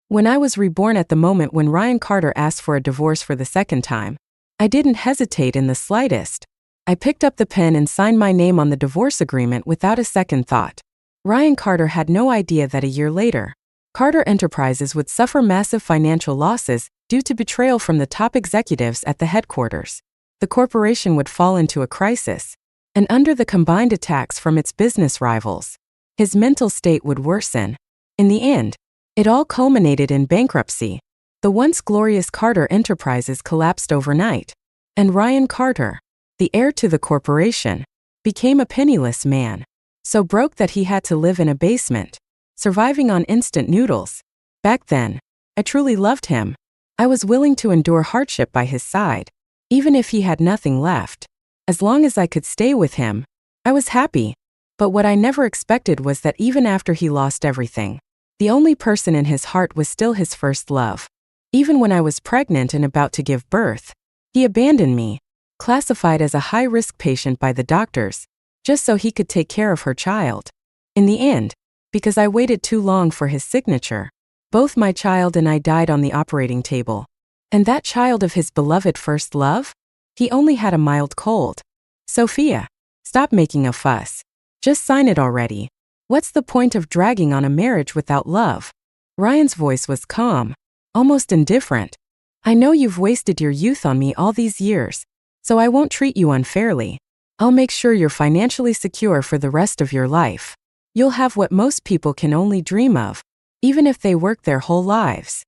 When I was reborn at the moment when Ryan Carter asked for a divorce for the second time, I didn't hesitate in the slightest. I picked up the pen and signed my name on the divorce agreement without a second thought. Ryan Carter had no idea that a year later, Carter Enterprises would suffer massive financial losses due to betrayal from the top executives at the headquarters. The corporation would fall into a crisis, and under the combined attacks from its business rivals, his mental state would worsen. In the end, it all culminated in bankruptcy. The once glorious Carter Enterprises collapsed overnight, and Ryan Carter, the heir to the corporation, became a penniless man, so broke that he had to live in a basement, surviving on instant noodles. Back then, I truly loved him. I was willing to endure hardship by his side, even if he had nothing left. As long as I could stay with him, I was happy. But what I never expected was that even after he lost everything, the only person in his heart was still his first love. Even when I was pregnant and about to give birth, he abandoned me, classified as a high-risk patient by the doctors, just so he could take care of her child. In the end, because I waited too long for his signature, both my child and I died on the operating table. And that child of his beloved first love? He only had a mild cold. Sophia, stop making a fuss. Just sign it already. What's the point of dragging on a marriage without love? Ryan's voice was calm, almost indifferent. I know you've wasted your youth on me all these years, so I won't treat you unfairly. I'll make sure you're financially secure for the rest of your life. You'll have what most people can only dream of, even if they work their whole lives.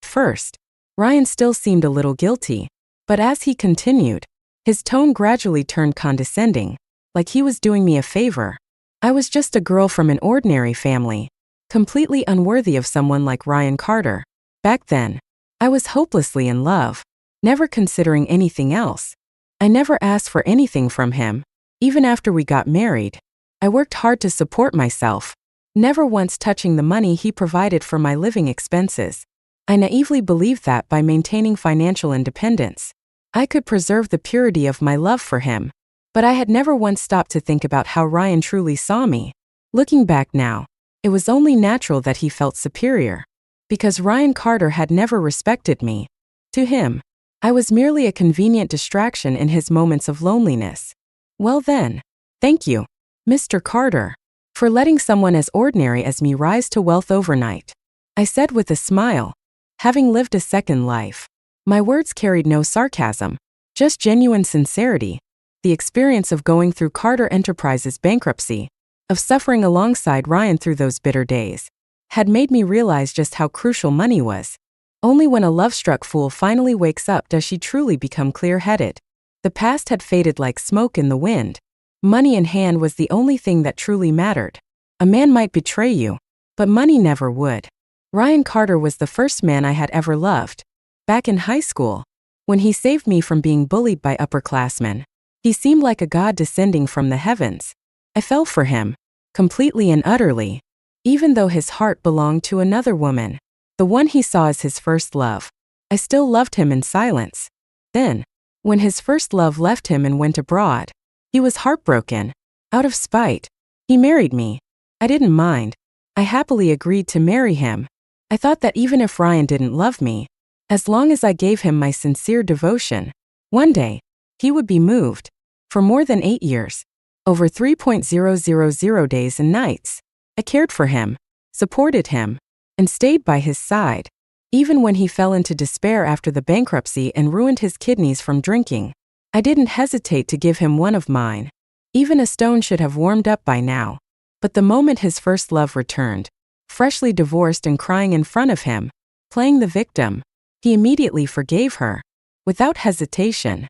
First, Ryan still seemed a little guilty, but as he continued, his tone gradually turned condescending, like he was doing me a favor. I was just a girl from an ordinary family, completely unworthy of someone like Ryan Carter. Back then, I was hopelessly in love, never considering anything else. I never asked for anything from him. Even after we got married, I worked hard to support myself, never once touching the money he provided for my living expenses. I naively believed that by maintaining financial independence, I could preserve the purity of my love for him. But I had never once stopped to think about how Ryan truly saw me. Looking back now, it was only natural that he felt superior, because Ryan Carter had never respected me. To him, I was merely a convenient distraction in his moments of loneliness. Well then, thank you, Mr. Carter, for letting someone as ordinary as me rise to wealth overnight, I said with a smile, having lived a second life. My words carried no sarcasm, just genuine sincerity. The experience of going through Carter Enterprises bankruptcy, of suffering alongside Ryan through those bitter days, had made me realize just how crucial money was. Only when a love-struck fool finally wakes up does she truly become clear-headed. The past had faded like smoke in the wind. Money in hand was the only thing that truly mattered. A man might betray you, but money never would. Ryan Carter was the first man I had ever loved. Back in high school, when he saved me from being bullied by upperclassmen, he seemed like a god descending from the heavens. I fell for him, completely and utterly, even though his heart belonged to another woman, the one he saw as his first love. I still loved him in silence. Then, when his first love left him and went abroad, he was heartbroken. Out of spite, he married me. I didn't mind. I happily agreed to marry him. I thought that even if Ryan didn't love me, as long as I gave him my sincere devotion, one day, he would be moved. For more than 8 years, over 3,000 days and nights, I cared for him, supported him, and stayed by his side. Even when he fell into despair after the bankruptcy and ruined his kidneys from drinking, I didn't hesitate to give him one of mine. Even a stone should have warmed up by now. But the moment his first love returned, freshly divorced and crying in front of him, playing the victim, he immediately forgave her, without hesitation.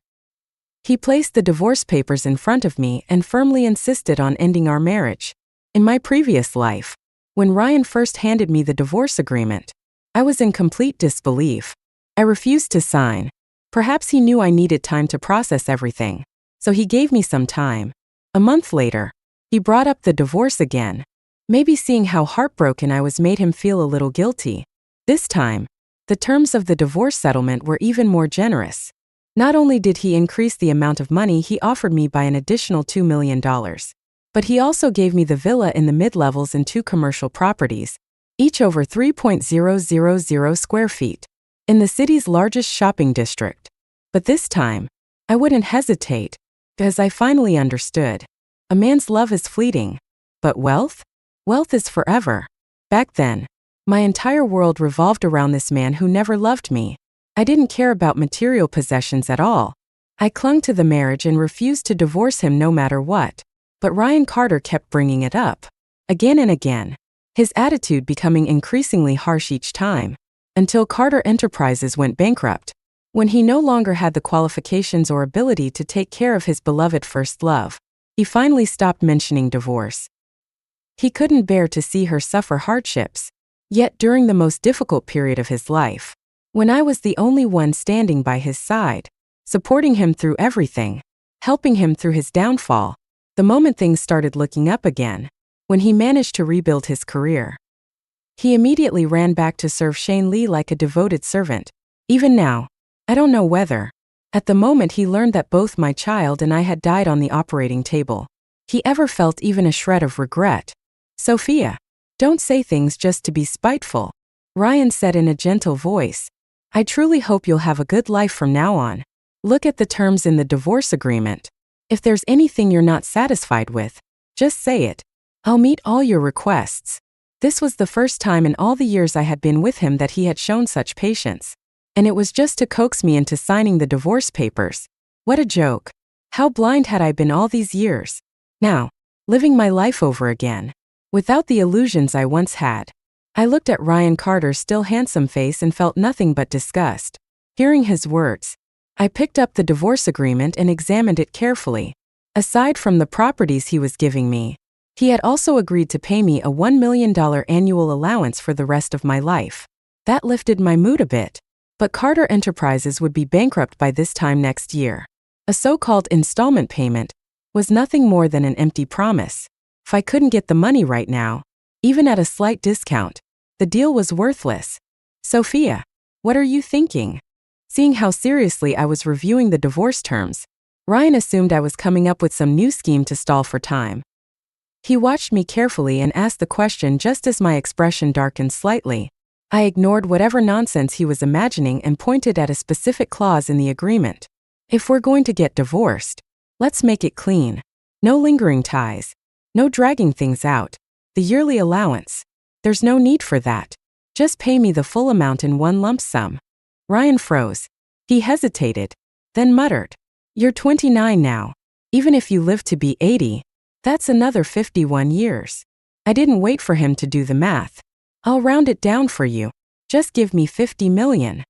He placed the divorce papers in front of me and firmly insisted on ending our marriage. In my previous life, when Ryan first handed me the divorce agreement, I was in complete disbelief. I refused to sign. Perhaps he knew I needed time to process everything, so he gave me some time. A month later, he brought up the divorce again. Maybe seeing how heartbroken I was made him feel a little guilty. This time, the terms of the divorce settlement were even more generous. Not only did he increase the amount of money he offered me by an additional $2 million, but he also gave me the villa in the mid-levels and 2 commercial properties, each over 3,000 square feet, in the city's largest shopping district. But this time, I wouldn't hesitate, because I finally understood. A man's love is fleeting, but wealth? Wealth is forever. Back then, my entire world revolved around this man who never loved me. I didn't care about material possessions at all. I clung to the marriage and refused to divorce him no matter what. But Ryan Carter kept bringing it up, again and again, his attitude becoming increasingly harsh each time, until Carter Enterprises went bankrupt, when he no longer had the qualifications or ability to take care of his beloved first love. He finally stopped mentioning divorce. He couldn't bear to see her suffer hardships. Yet during the most difficult period of his life, when I was the only one standing by his side, supporting him through everything, helping him through his downfall, the moment things started looking up again, when he managed to rebuild his career, he immediately ran back to serve Shane Lee like a devoted servant. Even now, I don't know whether, at the moment he learned that both my child and I had died on the operating table, he ever felt even a shred of regret. Sophia, don't say things just to be spiteful, Ryan said in a gentle voice. I truly hope you'll have a good life from now on. Look at the terms in the divorce agreement. If there's anything you're not satisfied with, just say it. I'll meet all your requests. This was the first time in all the years I had been with him that he had shown such patience. And it was just to coax me into signing the divorce papers. What a joke. How blind had I been all these years? Now, living my life over again, without the illusions I once had. I looked at Ryan Carter's still handsome face and felt nothing but disgust. Hearing his words, I picked up the divorce agreement and examined it carefully. Aside from the properties he was giving me, he had also agreed to pay me a $1 million annual allowance for the rest of my life. That lifted my mood a bit. But Carter Enterprises would be bankrupt by this time next year. A so-called installment payment was nothing more than an empty promise. If I couldn't get the money right now, even at a slight discount, the deal was worthless. Sophia, what are you thinking? Seeing how seriously I was reviewing the divorce terms, Ryan assumed I was coming up with some new scheme to stall for time. He watched me carefully and asked the question just as my expression darkened slightly. I ignored whatever nonsense he was imagining and pointed at a specific clause in the agreement. If we're going to get divorced, let's make it clean. No lingering ties. No dragging things out. The yearly allowance. There's no need for that. Just pay me the full amount in one lump sum. Ryan froze. He hesitated, then muttered, You're 29 now. Even if you live to be 80, that's another 51 years. I didn't wait for him to do the math. I'll round it down for you. Just give me 50 million.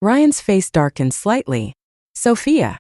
Ryan's face darkened slightly. Sophia.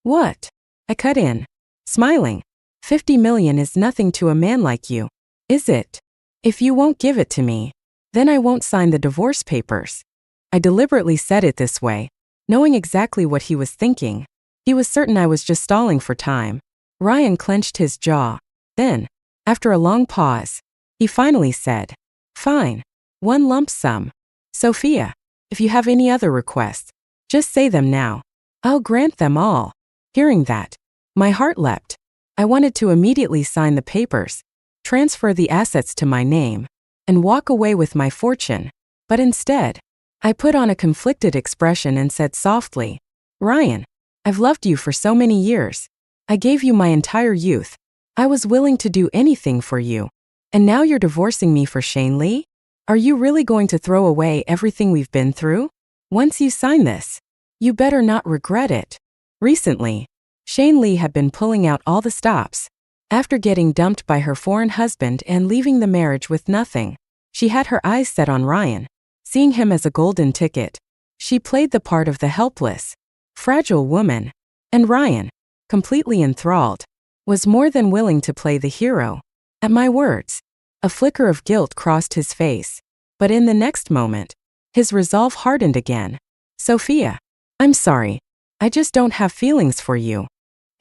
What? I cut in, smiling. 50 million is nothing to a man like you, is it? If you won't give it to me, then I won't sign the divorce papers. I deliberately said it this way, knowing exactly what he was thinking. He was certain I was just stalling for time. Ryan clenched his jaw. Then, after a long pause, he finally said, Fine. One lump sum. Sophia, if you have any other requests, just say them now. I'll grant them all. Hearing that, my heart leapt. I wanted to immediately sign the papers, transfer the assets to my name, and walk away with my fortune. But instead, I put on a conflicted expression and said softly, Ryan, I've loved you for so many years. I gave you my entire youth. I was willing to do anything for you. And now you're divorcing me for Shane Lee? Are you really going to throw away everything we've been through? Once you sign this, you better not regret it. Recently, Shane Lee had been pulling out all the stops. After getting dumped by her foreign husband and leaving the marriage with nothing, she had her eyes set on Ryan, seeing him as a golden ticket. She played the part of the helpless, fragile woman, and Ryan, completely enthralled, was more than willing to play the hero. At my words, a flicker of guilt crossed his face, but in the next moment, his resolve hardened again. Sophia, I'm sorry. I just don't have feelings for you.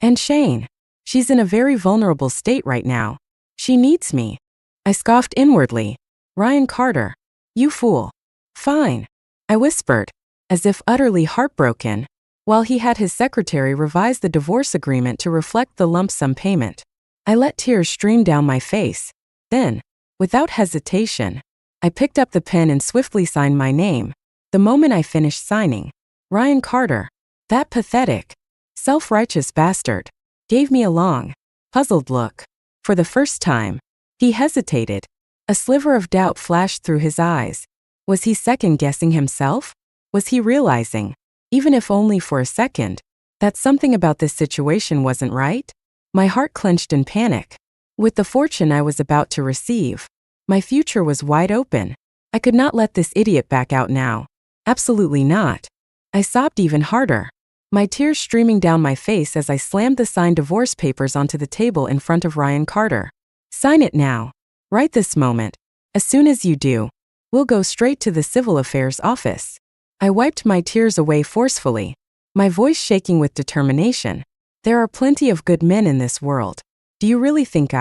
And Shane, she's in a very vulnerable state right now. She needs me. I scoffed inwardly. Ryan Carter, you fool. Fine, I whispered, as if utterly heartbroken, while he had his secretary revise the divorce agreement to reflect the lump sum payment. I let tears stream down my face. Then, without hesitation, I picked up the pen and swiftly signed my name. The moment I finished signing, Ryan Carter, that pathetic, self-righteous bastard, gave me a long, puzzled look. For the first time, he hesitated. A sliver of doubt flashed through his eyes. Was he second-guessing himself? Was he realizing, even if only for a second, that something about this situation wasn't right? My heart clenched in panic. With the fortune I was about to receive, my future was wide open. I could not let this idiot back out now. Absolutely not. I sobbed even harder, my tears streaming down my face as I slammed the signed divorce papers onto the table in front of Ryan Carter. Sign it now. Right this moment. As soon as you do, we'll go straight to the civil affairs office. I wiped my tears away forcefully, my voice shaking with determination. There are plenty of good men in this world. Do you really think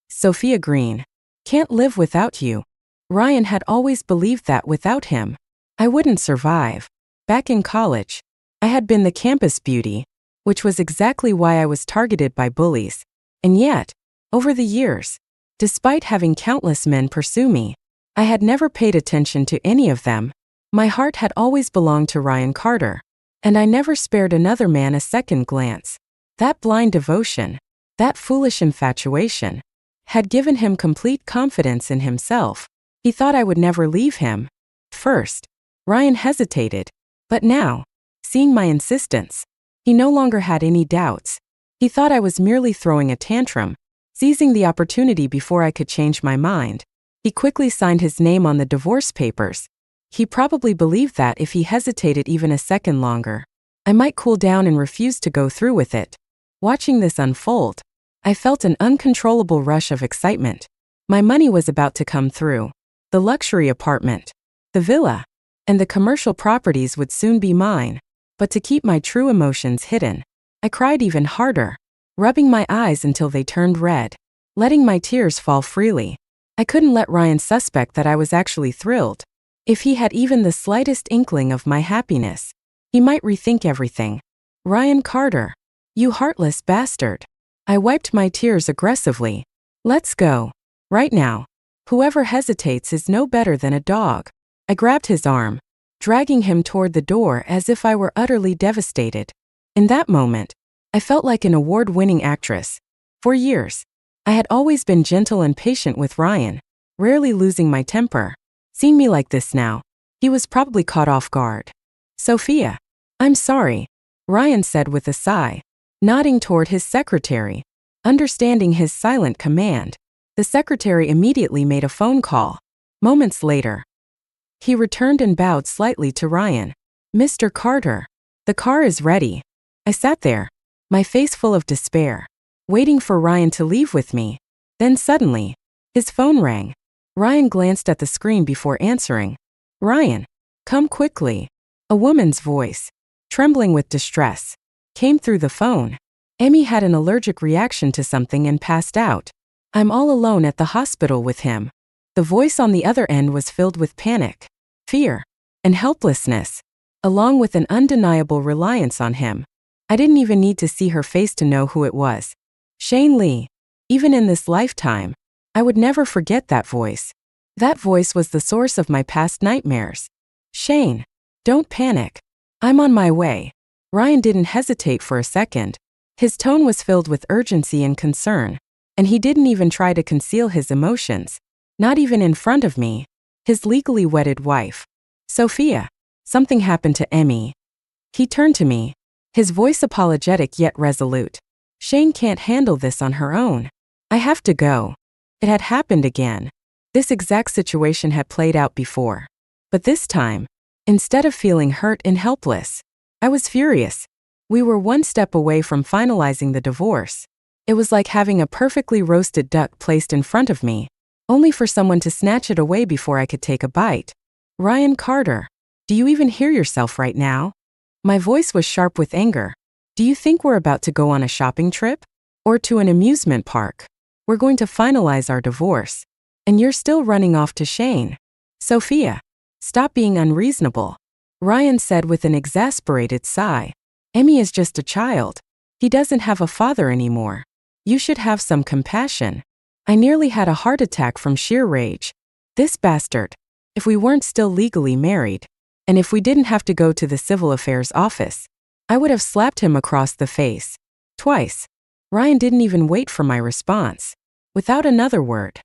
Sophia Green, can't live without you? Ryan had always believed that without him, I wouldn't survive. Back in college, I had been the campus beauty, which was exactly why I was targeted by bullies. And yet, over the years, despite having countless men pursue me, I had never paid attention to any of them. My heart had always belonged to Ryan Carter, and I never spared another man a second glance. That blind devotion, that foolish infatuation, had given him complete confidence in himself. He thought I would never leave him. First, Ryan hesitated, but now, seeing my insistence, he no longer had any doubts. He thought I was merely throwing a tantrum, seizing the opportunity before I could change my mind. He quickly signed his name on the divorce papers. He probably believed that if he hesitated even a second longer, I might cool down and refuse to go through with it. Watching this unfold, I felt an uncontrollable rush of excitement. My money was about to come through. The luxury apartment, the villa, and the commercial properties would soon be mine. But to keep my true emotions hidden, I cried even harder, rubbing my eyes until they turned red, letting my tears fall freely. I couldn't let Ryan suspect that I was actually thrilled. If he had even the slightest inkling of my happiness, he might rethink everything. Ryan Carter, you heartless bastard. I wiped my tears aggressively. Let's go. Right now. Whoever hesitates is no better than a dog. I grabbed his arm, dragging him toward the door as if I were utterly devastated. In that moment, I felt like an award-winning actress. For years, I had always been gentle and patient with Ryan, rarely losing my temper. Seeing me like this now, he was probably caught off guard. Sophia, I'm sorry, Ryan said with a sigh, nodding toward his secretary. Understanding his silent command, the secretary immediately made a phone call. Moments later, he returned and bowed slightly to Ryan. Mr. Carter, the car is ready. I sat there, my face full of despair, waiting for Ryan to leave with me. Then suddenly, his phone rang. Ryan glanced at the screen before answering. Ryan, come quickly. A woman's voice, trembling with distress, came through the phone. Emmy had an allergic reaction to something and passed out. I'm all alone at the hospital with him. The voice on the other end was filled with panic, fear, and helplessness, along with an undeniable reliance on him. I didn't even need to see her face to know who it was. Shane Lee. Even in this lifetime, I would never forget that voice. That voice was the source of my past nightmares. Shane, don't panic. I'm on my way. Ryan didn't hesitate for a second. His tone was filled with urgency and concern, and he didn't even try to conceal his emotions, not even in front of me, his legally wedded wife. Sophia, something happened to Emmy. He turned to me, his voice apologetic yet resolute. Shane can't handle this on her own. I have to go. It had happened again. This exact situation had played out before. But this time, instead of feeling hurt and helpless, I was furious. We were one step away from finalizing the divorce. It was like having a perfectly roasted duck placed in front of me, only for someone to snatch it away before I could take a bite. Ryan Carter, do you even hear yourself right now? My voice was sharp with anger. Do you think we're about to go on a shopping trip? Or to an amusement park? We're going to finalize our divorce. And you're still running off to Shane. Sophia, stop being unreasonable, Ryan said with an exasperated sigh. Emmy is just a child. He doesn't have a father anymore. You should have some compassion. I nearly had a heart attack from sheer rage. This bastard. If we weren't still legally married, and if we didn't have to go to the civil affairs office, I would have slapped him across the face. Twice. Ryan didn't even wait for my response. Without another word,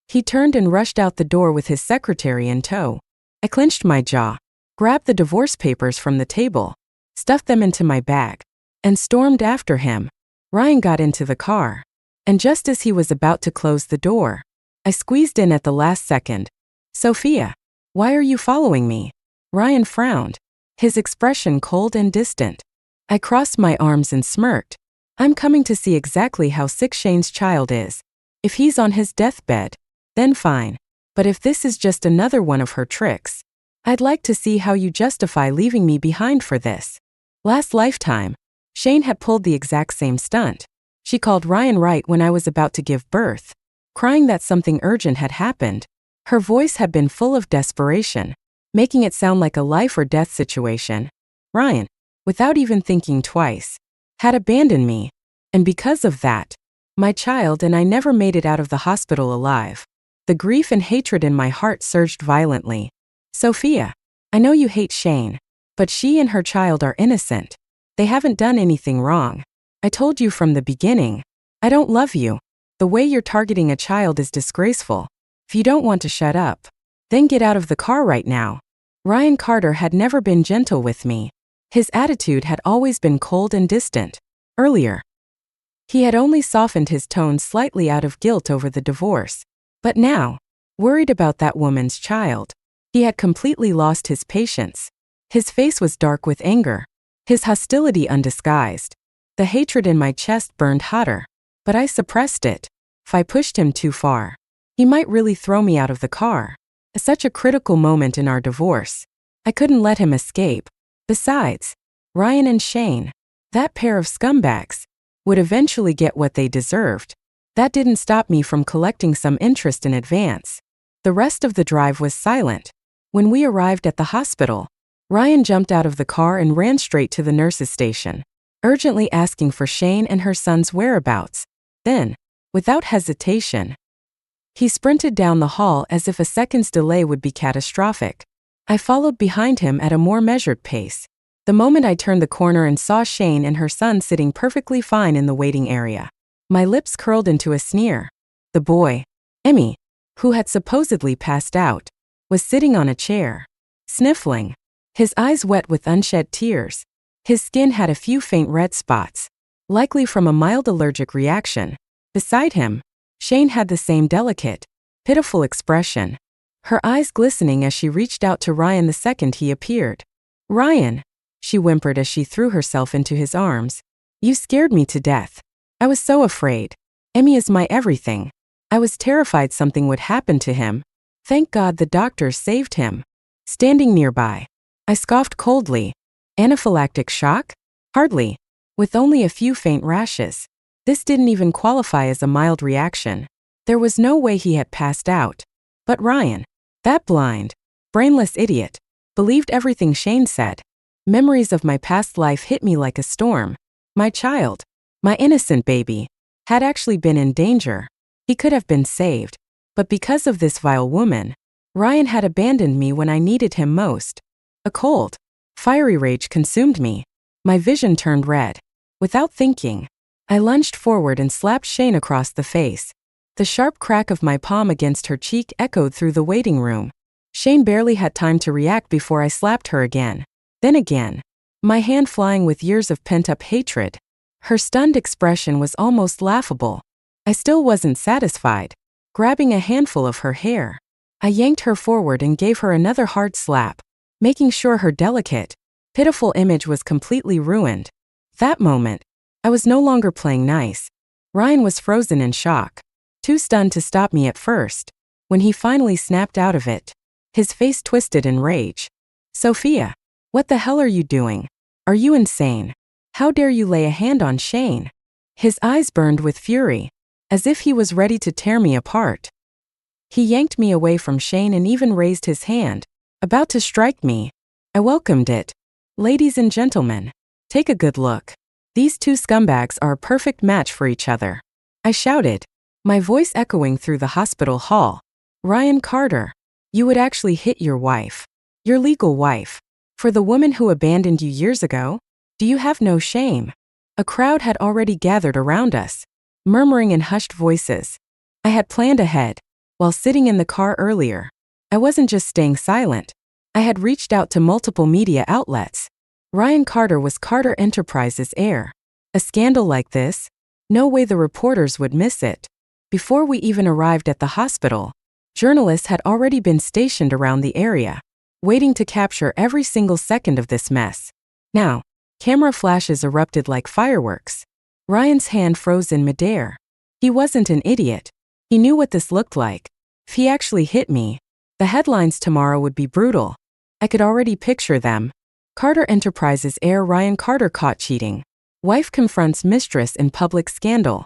he turned and rushed out the door with his secretary in tow. I clenched my jaw, grabbed the divorce papers from the table, stuffed them into my bag, and stormed after him. Ryan got into the car, and just as he was about to close the door, I squeezed in at the last second. Sophia, why are you following me? Ryan frowned, his expression cold and distant. I crossed my arms and smirked. I'm coming to see exactly how sick Shane's child is. If he's on his deathbed, then fine. But if this is just another one of her tricks, I'd like to see how you justify leaving me behind for this. Last lifetime, Shane had pulled the exact same stunt. She called Ryan right when I was about to give birth, crying that something urgent had happened. Her voice had been full of desperation, making it sound like a life or death situation. Ryan, without even thinking twice, had abandoned me, and because of that, my child and I never made it out of the hospital alive. The grief and hatred in my heart surged violently. Sophia, I know you hate Shane, but she and her child are innocent. They haven't done anything wrong. I told you from the beginning. I don't love you. The way you're targeting a child is disgraceful. If you don't want to shut up, then get out of the car right now. Ryan Carter had never been gentle with me. His attitude had always been cold and distant. Earlier, he had only softened his tone slightly out of guilt over the divorce. But now, worried about that woman's child, he had completely lost his patience. His face was dark with anger, his hostility undisguised. The hatred in my chest burned hotter, but I suppressed it. If I pushed him too far, he might really throw me out of the car. At such a critical moment in our divorce, I couldn't let him escape. Besides, Ryan and Shane, that pair of scumbags, would eventually get what they deserved. That didn't stop me from collecting some interest in advance. The rest of the drive was silent. When we arrived at the hospital, Ryan jumped out of the car and ran straight to the nurse's station, urgently asking for Shane and her son's whereabouts. Then, without hesitation, he sprinted down the hall as if a second's delay would be catastrophic. I followed behind him at a more measured pace. The moment I turned the corner and saw Shane and her son sitting perfectly fine in the waiting area, my lips curled into a sneer. The boy, Emmy, who had supposedly passed out, was sitting on a chair, sniffling, his eyes wet with unshed tears. His skin had a few faint red spots, likely from a mild allergic reaction. Beside him, Shane had the same delicate, pitiful expression, her eyes glistening as she reached out to Ryan the second he appeared. Ryan, she whimpered as she threw herself into his arms. You scared me to death. I was so afraid. Emmy is my everything. I was terrified something would happen to him. Thank God the doctors saved him. Standing nearby, I scoffed coldly. Anaphylactic shock? Hardly. With only a few faint rashes. This didn't even qualify as a mild reaction. There was no way he had passed out. But Ryan, that blind, brainless idiot, believed everything Shane said. Memories of my past life hit me like a storm. My child, my innocent baby, had actually been in danger. He could have been saved. But because of this vile woman, Ryan had abandoned me when I needed him most. A cold, fiery rage consumed me. My vision turned red. Without thinking, I lunged forward and slapped Shane across the face. The sharp crack of my palm against her cheek echoed through the waiting room. Shane barely had time to react before I slapped her again. Then again, my hand flying with years of pent-up hatred. Her stunned expression was almost laughable. I still wasn't satisfied. Grabbing a handful of her hair, I yanked her forward and gave her another hard slap, making sure her delicate, pitiful image was completely ruined. That moment, I was no longer playing nice. Ryan was frozen in shock, too stunned to stop me at first. When he finally snapped out of it, his face twisted in rage. Sophia, what the hell are you doing? Are you insane? How dare you lay a hand on Shane? His eyes burned with fury, as if he was ready to tear me apart. He yanked me away from Shane and even raised his hand, about to strike me. I welcomed it. Ladies and gentlemen, take a good look. These two scumbags are a perfect match for each other. I shouted, my voice echoing through the hospital hall. Ryan Carter. You would actually hit your wife. Your legal wife. For the woman who abandoned you years ago? Do you have no shame? A crowd had already gathered around us, murmuring in hushed voices. I had planned ahead. While sitting in the car earlier, I wasn't just staying silent. I had reached out to multiple media outlets. Ryan Carter was Carter Enterprises' heir. A scandal like this? No way the reporters would miss it. Before we even arrived at the hospital, journalists had already been stationed around the area, waiting to capture every single second of this mess. Now, camera flashes erupted like fireworks. Ryan's hand froze in midair. He wasn't an idiot. He knew what this looked like. If he actually hit me, the headlines tomorrow would be brutal. I could already picture them. Carter Enterprises heir Ryan Carter caught cheating. Wife confronts mistress in public scandal.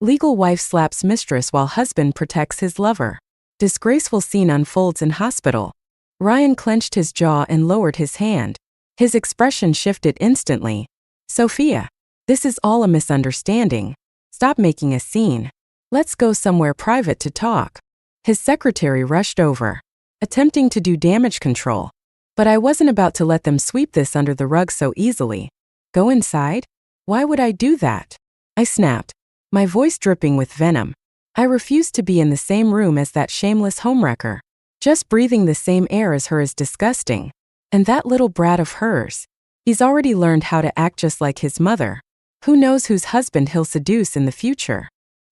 Legal wife slaps mistress while husband protects his lover. Disgraceful scene unfolds in hospital. Ryan clenched his jaw and lowered his hand. His expression shifted instantly. Sophia, this is all a misunderstanding. Stop making a scene. Let's go somewhere private to talk. His secretary rushed over, attempting to do damage control. But I wasn't about to let them sweep this under the rug so easily. Go inside? Why would I do that? I snapped, my voice dripping with venom. I refused to be in the same room as that shameless homewrecker. Just breathing the same air as her is disgusting. And that little brat of hers. He's already learned how to act just like his mother. Who knows whose husband he'll seduce in the future?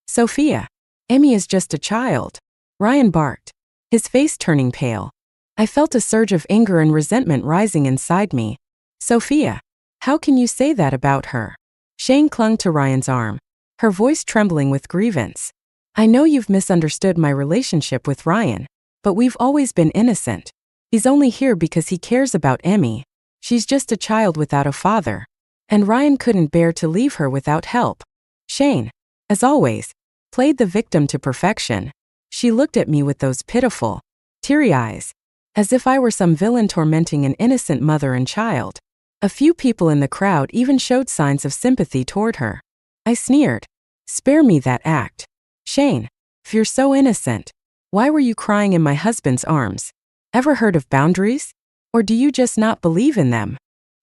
Sophia, Emmy is just a child. Ryan barked, his face turning pale. I felt a surge of anger and resentment rising inside me. Sophia, how can you say that about her? Shane clung to Ryan's arm, her voice trembling with grievance. I know you've misunderstood my relationship with Ryan, but we've always been innocent. He's only here because he cares about Emmy. She's just a child without a father. And Ryan couldn't bear to leave her without help. Shane, as always, played the victim to perfection. She looked at me with those pitiful, teary eyes, as if I were some villain tormenting an innocent mother and child. A few people in the crowd even showed signs of sympathy toward her. I sneered. Spare me that act. Shane, if you're so innocent, why were you crying in my husband's arms? Ever heard of boundaries? Or do you just not believe in them?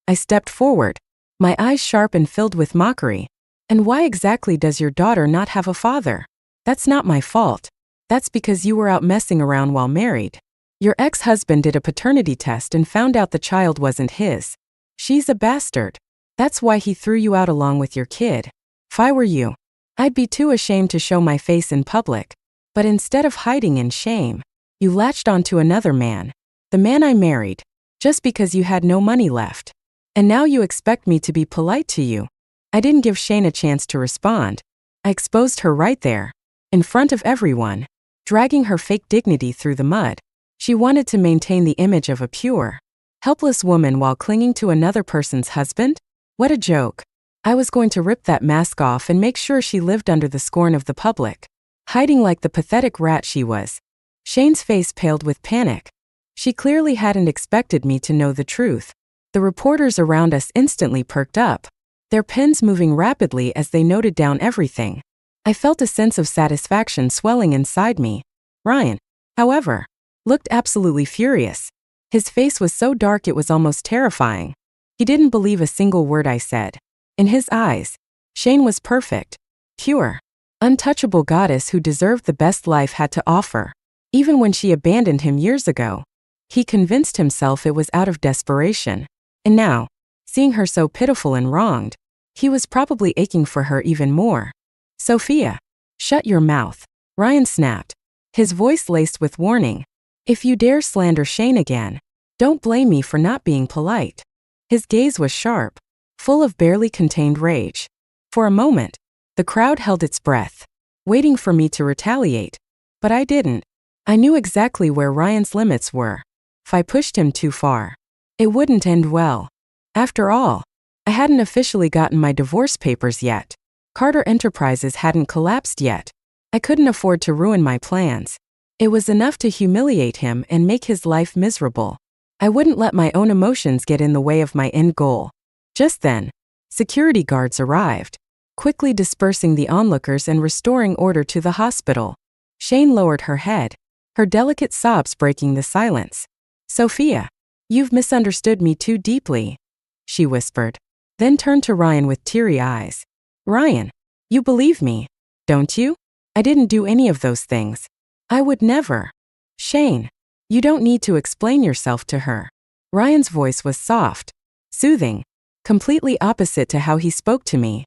I stepped forward, my eyes sharp and filled with mockery. And why exactly does your daughter not have a father? That's not my fault. That's because you were out messing around while married. Your ex-husband did a paternity test and found out the child wasn't his. She's a bastard. That's why he threw you out along with your kid. If I were you, I'd be too ashamed to show my face in public. But instead of hiding in shame, you latched onto another man. The man I married, just because you had no money left. And now you expect me to be polite to you. I didn't give Shane a chance to respond. I exposed her right there, in front of everyone, dragging her fake dignity through the mud. She wanted to maintain the image of a pure, helpless woman while clinging to another person's husband? What a joke. I was going to rip that mask off and make sure she lived under the scorn of the public, hiding like the pathetic rat she was. Shane's face paled with panic. She clearly hadn't expected me to know the truth. The reporters around us instantly perked up, their pens moving rapidly as they noted down everything. I felt a sense of satisfaction swelling inside me. Ryan, however, looked absolutely furious. His face was so dark it was almost terrifying. He didn't believe a single word I said. In his eyes, Shane was perfect, pure, untouchable goddess who deserved the best life had to offer. Even when she abandoned him years ago, he convinced himself it was out of desperation. And now, seeing her so pitiful and wronged, he was probably aching for her even more. Sophia, shut your mouth, Ryan snapped, his voice laced with warning. If you dare slander Shane again, don't blame me for not being polite. His gaze was sharp, full of barely contained rage. For a moment, the crowd held its breath, waiting for me to retaliate. But I didn't. I knew exactly where Ryan's limits were. If I pushed him too far, it wouldn't end well. After all, I hadn't officially gotten my divorce papers yet. Carter Enterprises hadn't collapsed yet. I couldn't afford to ruin my plans. It was enough to humiliate him and make his life miserable. I wouldn't let my own emotions get in the way of my end goal. Just then, security guards arrived, quickly dispersing the onlookers and restoring order to the hospital. Shane lowered her head, her delicate sobs breaking the silence. "Sophia, you've misunderstood me too deeply," she whispered, then turned to Ryan with teary eyes. "Ryan, you believe me, don't you? I didn't do any of those things. I would never." "Shane, you don't need to explain yourself to her." Ryan's voice was soft, soothing, completely opposite to how he spoke to me.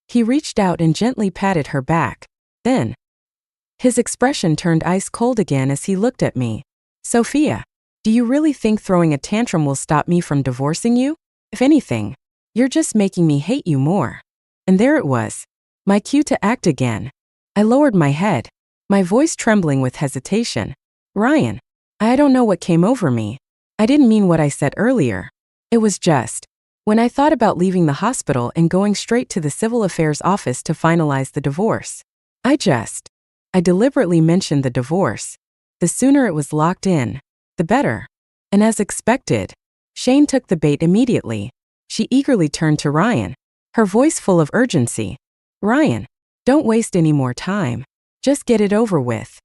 He reached out and gently patted her back. Then, his expression turned ice cold again as he looked at me. "Sophia, do you really think throwing a tantrum will stop me from divorcing you? If anything, you're just making me hate you more." And there it was, my cue to act again. I lowered my head, my voice trembling with hesitation. "Ryan, I don't know what came over me. I didn't mean what I said earlier. It was just, when I thought about leaving the hospital and going straight to the civil affairs office to finalize the divorce. I deliberately mentioned the divorce. The sooner it was locked in, the better." And as expected, Shane took the bait immediately. She eagerly turned to Ryan, her voice full of urgency. "Ryan, don't waste any more time. Just get it over with,"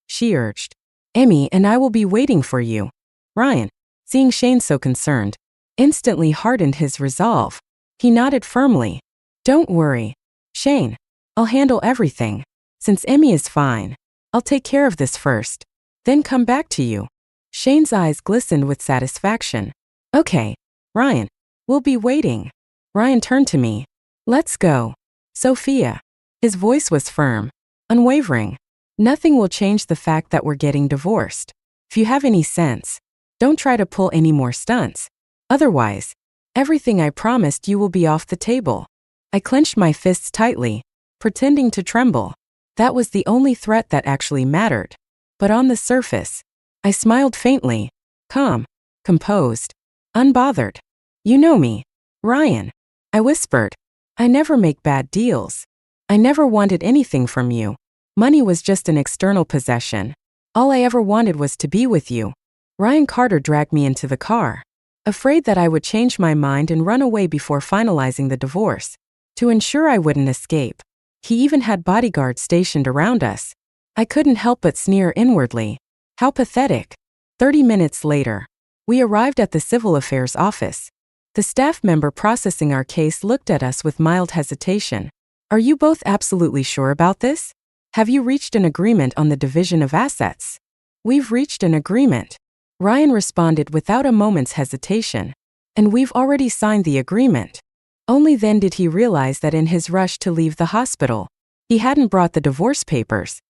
she urged. "Emmy and I will be waiting for you." Ryan, seeing Shane so concerned, instantly hardened his resolve. He nodded firmly. "Don't worry, Shane. I'll handle everything. Since Emmy is fine, I'll take care of this first, then come back to you." Shane's eyes glistened with satisfaction. "Okay, Ryan, we'll be waiting." Ryan turned to me. "Let's go, Sophia." His voice was firm, unwavering. "Nothing will change the fact that we're getting divorced. If you have any sense, don't try to pull any more stunts. Otherwise, everything I promised you will be off the table." I clenched my fists tightly, pretending to tremble. That was the only threat that actually mattered. But on the surface, I smiled faintly, calm, composed, unbothered. "You know me, Ryan," I whispered. "I never make bad deals. I never wanted anything from you. Money was just an external possession. All I ever wanted was to be with you." Ryan Carter dragged me into the car, afraid that I would change my mind and run away before finalizing the divorce. To ensure I wouldn't escape, he even had bodyguards stationed around us. I couldn't help but sneer inwardly. How pathetic. 30 minutes later, we arrived at the civil affairs office. The staff member processing our case looked at us with mild hesitation. "Are you both absolutely sure about this? Have you reached an agreement on the division of assets?" "We've reached an agreement," Ryan responded without a moment's hesitation. "And we've already signed the agreement." Only then did he realize that in his rush to leave the hospital, he hadn't brought the divorce papers.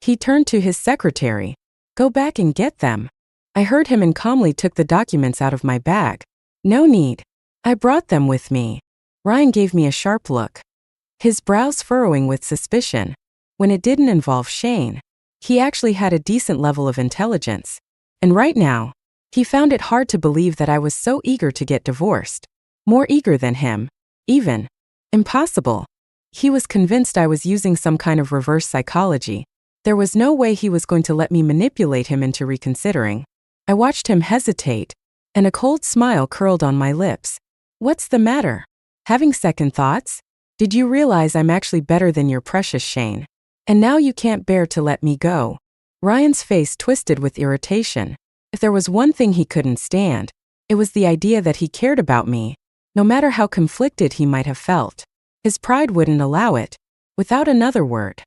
He turned to his secretary. "Go back and get them." I heard him and calmly took the documents out of my bag. "No need. I brought them with me." Ryan gave me a sharp look, his brows furrowing with suspicion. When it didn't involve Shane, he actually had a decent level of intelligence. And right now, he found it hard to believe that I was so eager to get divorced. More eager than him, even. Impossible. He was convinced I was using some kind of reverse psychology. There was no way he was going to let me manipulate him into reconsidering. I watched him hesitate, and a cold smile curled on my lips. "What's the matter? Having second thoughts? Did you realize I'm actually better than your precious Shane? And now you can't bear to let me go?" Ryan's face twisted with irritation. If there was one thing he couldn't stand, it was the idea that he cared about me, no matter how conflicted he might have felt. His pride wouldn't allow it. Without another word,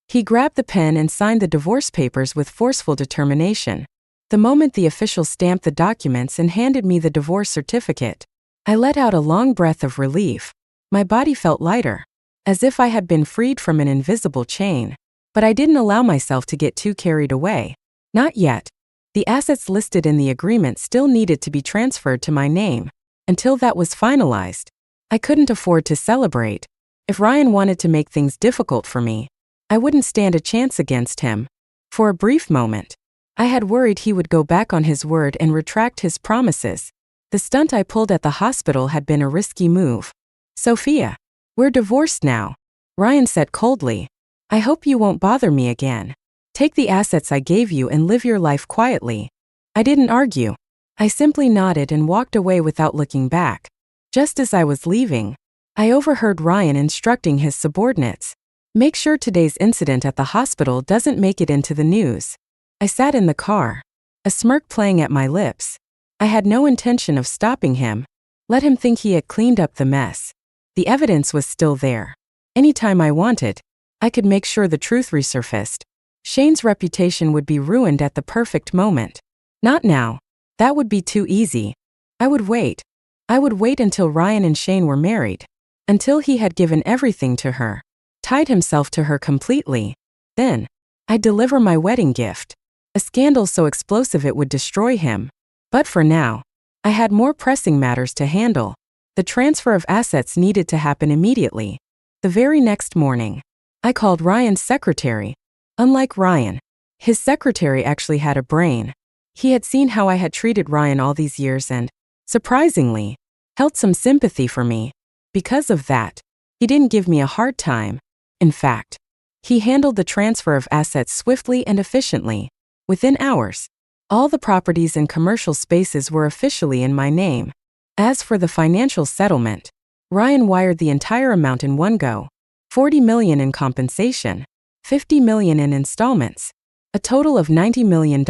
he grabbed the pen and signed the divorce papers with forceful determination. The moment the official stamped the documents and handed me the divorce certificate, I let out a long breath of relief. My body felt lighter, as if I had been freed from an invisible chain. But I didn't allow myself to get too carried away. Not yet. The assets listed in the agreement still needed to be transferred to my name. Until that was finalized, I couldn't afford to celebrate. If Ryan wanted to make things difficult for me, I wouldn't stand a chance against him. For a brief moment, I had worried he would go back on his word and retract his promises. The stunt I pulled at the hospital had been a risky move. "Sophia, we're divorced now," Ryan said coldly. "I hope you won't bother me again. Take the assets I gave you and live your life quietly." I didn't argue. I simply nodded and walked away without looking back. Just as I was leaving, I overheard Ryan instructing his subordinates, "Make sure today's incident at the hospital doesn't make it into the news." I sat in the car, a smirk playing at my lips. I had no intention of stopping him. Let him think he had cleaned up the mess. The evidence was still there. Anytime I wanted, I could make sure the truth resurfaced. Shane's reputation would be ruined at the perfect moment. Not now. That would be too easy. I would wait. I would wait until Ryan and Shane were married. Until he had given everything to her. Tied himself to her completely. Then, I'd deliver my wedding gift. A scandal so explosive it would destroy him. But for now, I had more pressing matters to handle. The transfer of assets needed to happen immediately. The very next morning, I called Ryan's secretary. Unlike Ryan, his secretary actually had a brain. He had seen how I had treated Ryan all these years and, surprisingly, held some sympathy for me. Because of that, he didn't give me a hard time. In fact, he handled the transfer of assets swiftly and efficiently. Within hours, all the properties and commercial spaces were officially in my name. As for the financial settlement, Ryan wired the entire amount in one go. $40 million in compensation, $50 million in installments, a total of $90 million.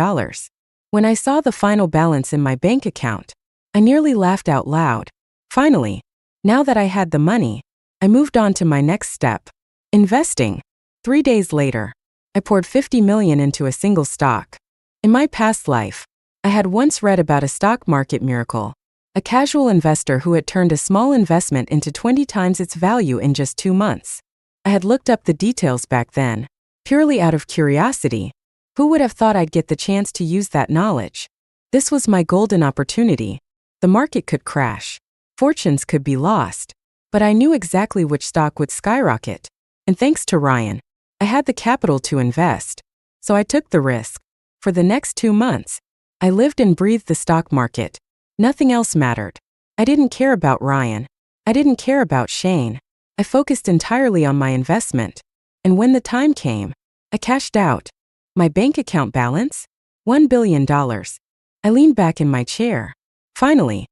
When I saw the final balance in my bank account, I nearly laughed out loud. Finally, now that I had the money, I moved on to my next step. Investing. 3 days later, I poured $50 million into a single stock. In my past life, I had once read about a stock market miracle, a casual investor who had turned a small investment into 20 times its value in just 2 months. I had looked up the details back then, purely out of curiosity. Who would have thought I'd get the chance to use that knowledge? This was my golden opportunity. The market could crash. Fortunes could be lost. But I knew exactly which stock would skyrocket. And thanks to Ryan, I had the capital to invest. So I took the risk. For the next 2 months, I lived and breathed the stock market. Nothing else mattered. I didn't care about Ryan. I didn't care about Shane. I focused entirely on my investment. And when the time came, I cashed out. My bank account balance? $1 billion. I leaned back in my chair. Finally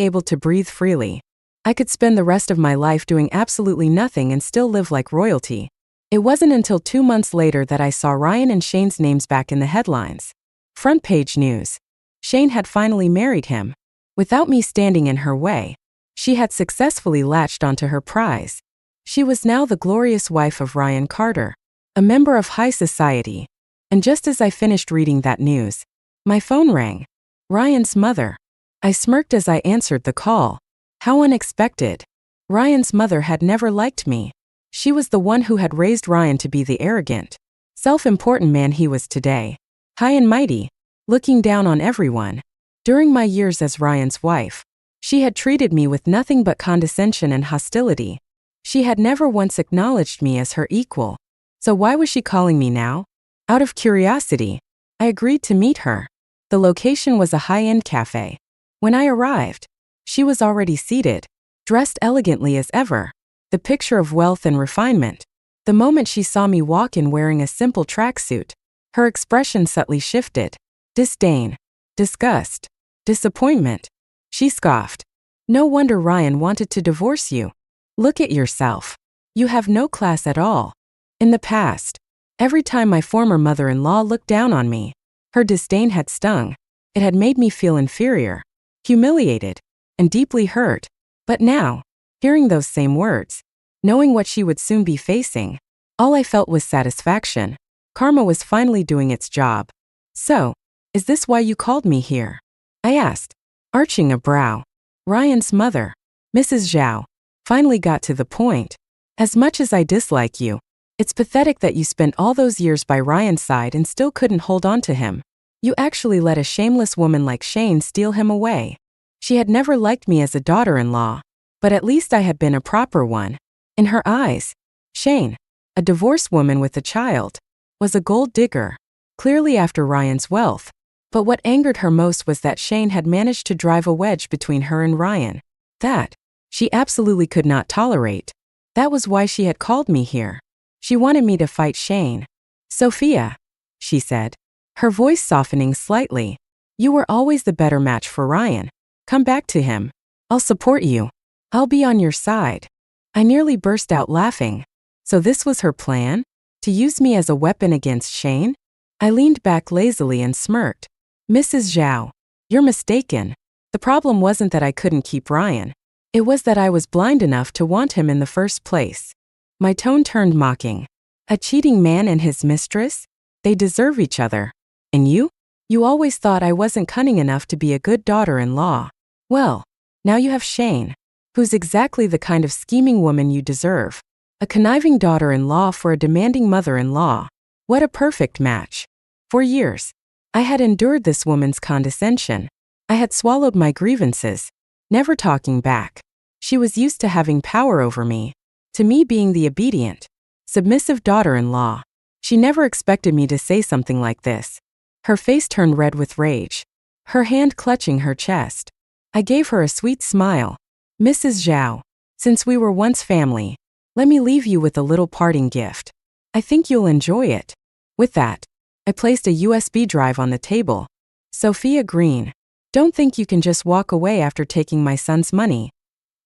able to breathe freely. I could spend the rest of my life doing absolutely nothing and still live like royalty. It wasn't until 2 months later that I saw Ryan and Shane's names back in the headlines. Front page news. Shane had finally married him. Without me standing in her way, she had successfully latched onto her prize. She was now the glorious wife of Ryan Carter, a member of high society. And just as I finished reading that news, my phone rang. Ryan's mother. I smirked as I answered the call. How unexpected. Ryan's mother had never liked me. She was the one who had raised Ryan to be the arrogant, self-important man he was today. High and mighty, looking down on everyone. During my years as Ryan's wife, she had treated me with nothing but condescension and hostility. She had never once acknowledged me as her equal. So why was she calling me now? Out of curiosity, I agreed to meet her. The location was a high-end cafe. When I arrived, she was already seated, dressed elegantly as ever, the picture of wealth and refinement. The moment she saw me walk in wearing a simple tracksuit, her expression subtly shifted. Disdain, disgust, disappointment. She scoffed. No wonder Ryan wanted to divorce you. Look at yourself. You have no class at all. In the past, every time my former mother-in-law looked down on me, her disdain had stung. It had made me feel inferior, humiliated, and deeply hurt. But now, hearing those same words, knowing what she would soon be facing, all I felt was satisfaction. Karma was finally doing its job. So, is this why you called me here? I asked, arching a brow. Ryan's mother, Mrs. Zhao, finally got to the point. As much as I dislike you, it's pathetic that you spent all those years by Ryan's side and still couldn't hold on to him. You actually let a shameless woman like Shane steal him away. She had never liked me as a daughter-in-law, but at least I had been a proper one. In her eyes, Shane, a divorced woman with a child, was a gold digger, clearly after Ryan's wealth. But what angered her most was that Shane had managed to drive a wedge between her and Ryan. That, she absolutely could not tolerate. That was why she had called me here. She wanted me to fight Shane. Sophia, she said, her voice softening slightly. You were always the better match for Ryan. Come back to him. I'll support you. I'll be on your side. I nearly burst out laughing. So this was her plan? To use me as a weapon against Shane? I leaned back lazily and smirked. Mrs. Zhao, you're mistaken. The problem wasn't that I couldn't keep Ryan. It was that I was blind enough to want him in the first place. My tone turned mocking. A cheating man and his mistress? They deserve each other. And you? You always thought I wasn't cunning enough to be a good daughter-in-law. Well, now you have Shane, who's exactly the kind of scheming woman you deserve. A conniving daughter-in-law for a demanding mother-in-law. What a perfect match. For years, I had endured this woman's condescension. I had swallowed my grievances, never talking back. She was used to having power over me, to me being the obedient, submissive daughter-in-law. She never expected me to say something like this. Her face turned red with rage, her hand clutching her chest. I gave her a sweet smile. Mrs. Zhao, since we were once family, let me leave you with a little parting gift. I think you'll enjoy it. With that, I placed a USB drive on the table. Sophia Green, don't think you can just walk away after taking my son's money.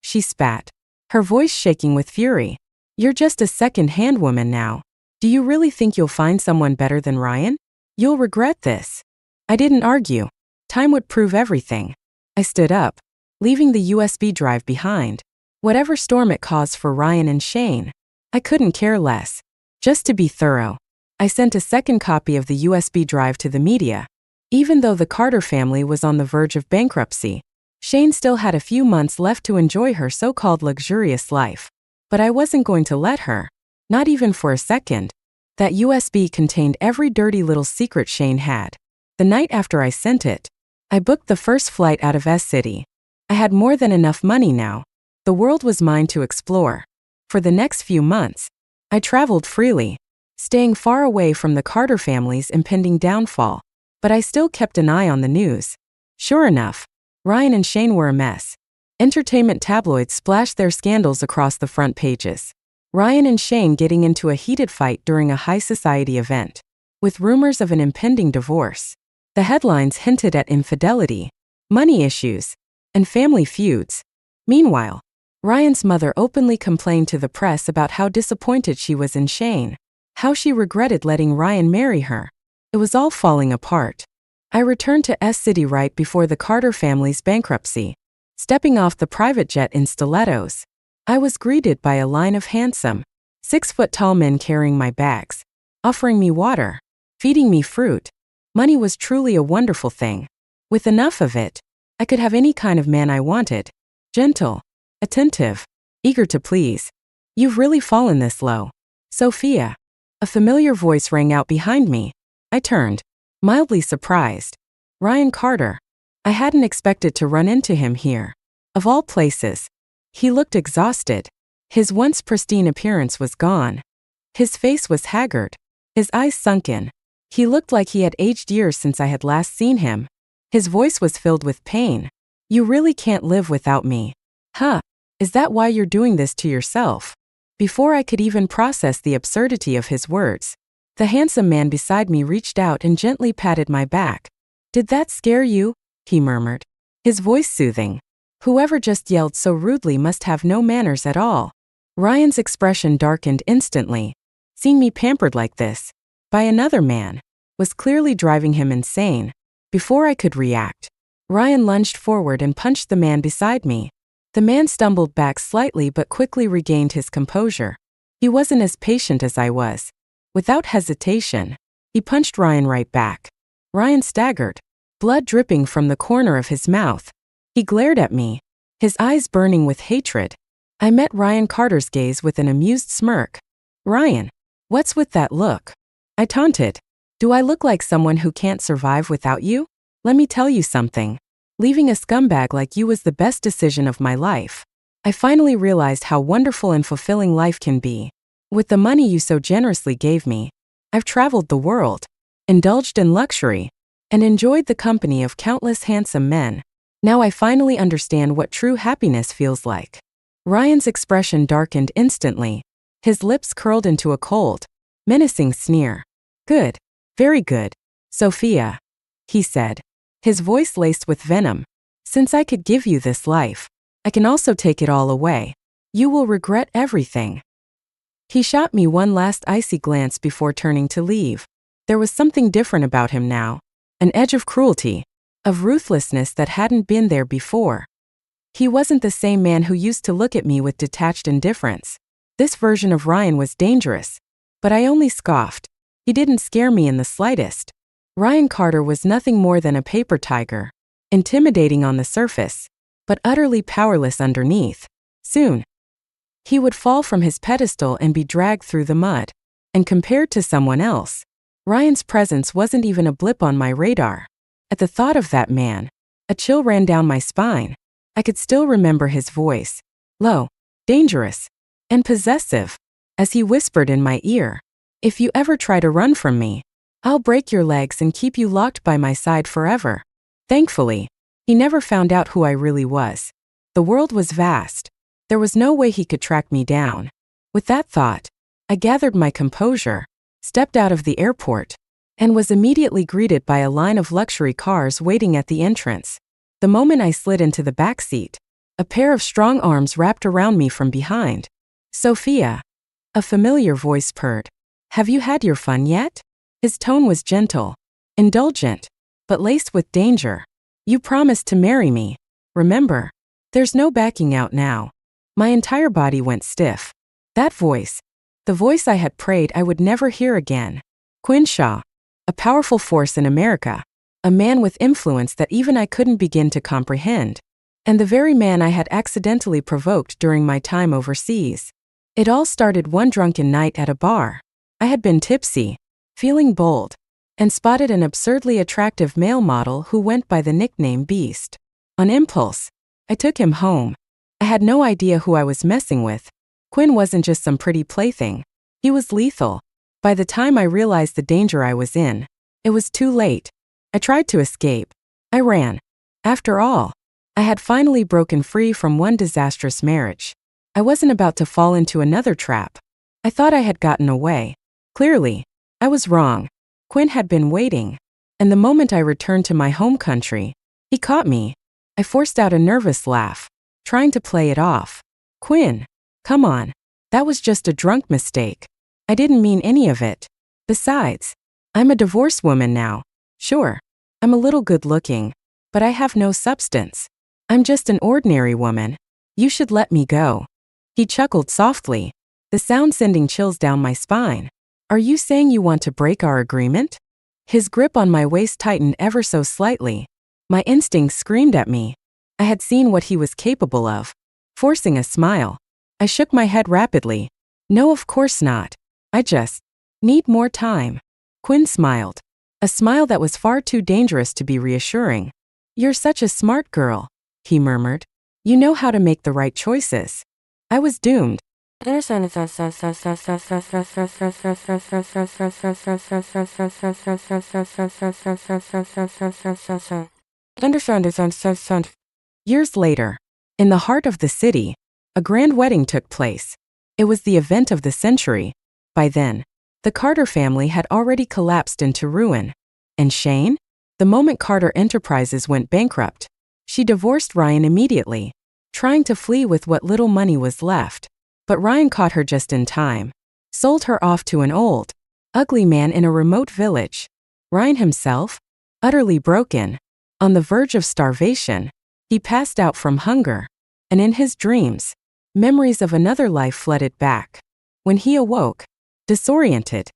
She spat, her voice shaking with fury. You're just a second-hand woman now. Do you really think you'll find someone better than Ryan? You'll regret this. I didn't argue. Time would prove everything. I stood up, leaving the USB drive behind. Whatever storm it caused for Ryan and Shane, I couldn't care less. Just to be thorough, I sent a second copy of the USB drive to the media. Even though the Carter family was on the verge of bankruptcy, Shane still had a few months left to enjoy her so-called luxurious life. But I wasn't going to let her. Not even for a second. That USB contained every dirty little secret Shane had. The night after I sent it, I booked the first flight out of S-City. I had more than enough money now. The world was mine to explore. For the next few months, I traveled freely, staying far away from the Carter family's impending downfall. But I still kept an eye on the news. Sure enough, Ryan and Shane were a mess. Entertainment tabloids splashed their scandals across the front pages. Ryan and Shane getting into a heated fight during a high society event, with rumors of an impending divorce. The headlines hinted at infidelity, money issues, and family feuds. Meanwhile, Ryan's mother openly complained to the press about how disappointed she was in Shane, how she regretted letting Ryan marry her. It was all falling apart. I returned to S-City right before the Carter family's bankruptcy. Stepping off the private jet in stilettos, I was greeted by a line of handsome, 6-foot-tall men carrying my bags, offering me water, feeding me fruit. Money was truly a wonderful thing. With enough of it, I could have any kind of man I wanted. Gentle, attentive, eager to please. You've really fallen this low. Sophia. A familiar voice rang out behind me. I turned, mildly surprised. Ryan Carter. I hadn't expected to run into him here. Of all places. He looked exhausted. His once pristine appearance was gone. His face was haggard, his eyes sunken. He looked like he had aged years since I had last seen him. His voice was filled with pain. You really can't live without me. Huh? Is that why you're doing this to yourself? Before I could even process the absurdity of his words, the handsome man beside me reached out and gently patted my back. Did that scare you? He murmured, his voice soothing. Whoever just yelled so rudely must have no manners at all. Ryan's expression darkened instantly. Seeing me pampered like this, by another man, was clearly driving him insane. Before I could react, Ryan lunged forward and punched the man beside me. The man stumbled back slightly but quickly regained his composure. He wasn't as patient as I was. Without hesitation, he punched Ryan right back. Ryan staggered, blood dripping from the corner of his mouth. He glared at me, his eyes burning with hatred. I met Ryan Carter's gaze with an amused smirk. Ryan, what's with that look? I taunted. Do I look like someone who can't survive without you? Let me tell you something. Leaving a scumbag like you was the best decision of my life. I finally realized how wonderful and fulfilling life can be. With the money you so generously gave me, I've traveled the world, indulged in luxury, and enjoyed the company of countless handsome men. Now I finally understand what true happiness feels like. Ryan's expression darkened instantly. His lips curled into a cold, menacing sneer. Good. Very good. Sophia, he said, his voice laced with venom. Since I could give you this life, I can also take it all away. You will regret everything. He shot me one last icy glance before turning to leave. There was something different about him now. An edge of cruelty, of ruthlessness that hadn't been there before. He wasn't the same man who used to look at me with detached indifference. This version of Ryan was dangerous. But I only scoffed. He didn't scare me in the slightest. Ryan Carter was nothing more than a paper tiger, intimidating on the surface, but utterly powerless underneath. Soon, he would fall from his pedestal and be dragged through the mud. And compared to someone else, Ryan's presence wasn't even a blip on my radar. At the thought of that man, a chill ran down my spine. I could still remember his voice, low, dangerous, and possessive, as he whispered in my ear, "If you ever try to run from me, I'll break your legs and keep you locked by my side forever." Thankfully, he never found out who I really was. The world was vast. There was no way he could track me down. With that thought, I gathered my composure, stepped out of the airport, and was immediately greeted by a line of luxury cars waiting at the entrance. The moment I slid into the back seat, a pair of strong arms wrapped around me from behind. "Sophia," a familiar voice purred. "Have you had your fun yet?" His tone was gentle, indulgent, but laced with danger. "You promised to marry me, remember? There's no backing out now." My entire body went stiff. That voice, the voice I had prayed I would never hear again. Quinn Shaw, a powerful force in America, a man with influence that even I couldn't begin to comprehend, and the very man I had accidentally provoked during my time overseas. It all started one drunken night at a bar. I had been tipsy, feeling bold, and spotted an absurdly attractive male model who went by the nickname Beast. On impulse, I took him home. I had no idea who I was messing with. Quinn wasn't just some pretty plaything. He was lethal. By the time I realized the danger I was in, it was too late. I tried to escape. I ran. After all, I had finally broken free from one disastrous marriage. I wasn't about to fall into another trap. I thought I had gotten away. Clearly, I was wrong. Quinn had been waiting, and the moment I returned to my home country, he caught me. I forced out a nervous laugh, trying to play it off. "Quinn, come on. That was just a drunk mistake. I didn't mean any of it. Besides, I'm a divorced woman now. Sure, I'm a little good-looking, but I have no substance. I'm just an ordinary woman. You should let me go." He chuckled softly, the sound sending chills down my spine. "Are you saying you want to break our agreement?" His grip on my waist tightened ever so slightly. My instincts screamed at me. I had seen what he was capable of. Forcing a smile, I shook my head rapidly. "No, of course not. I just need more time." Quinn smiled, a smile that was far too dangerous to be reassuring. "You're such a smart girl," he murmured. "You know how to make the right choices." I was doomed. Years later, in the heart of the city, a grand wedding took place. It was the event of the century. By then, the Carter family had already collapsed into ruin. And Shane? The moment Carter Enterprises went bankrupt, she divorced Ryan immediately, trying to flee with what little money was left. But Ryan caught her just in time, sold her off to an old, ugly man in a remote village. Ryan himself, utterly broken, on the verge of starvation, he passed out from hunger, and in his dreams, memories of another life flooded back. When he awoke, disoriented,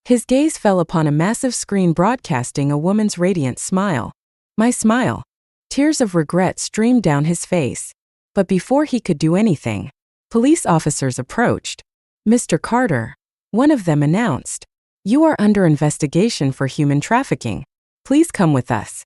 his gaze fell upon a massive screen broadcasting a woman's radiant smile. My smile. Tears of regret streamed down his face. But before he could do anything, police officers approached. "Mr. Carter," one of them announced, "you are under investigation for human trafficking. Please come with us."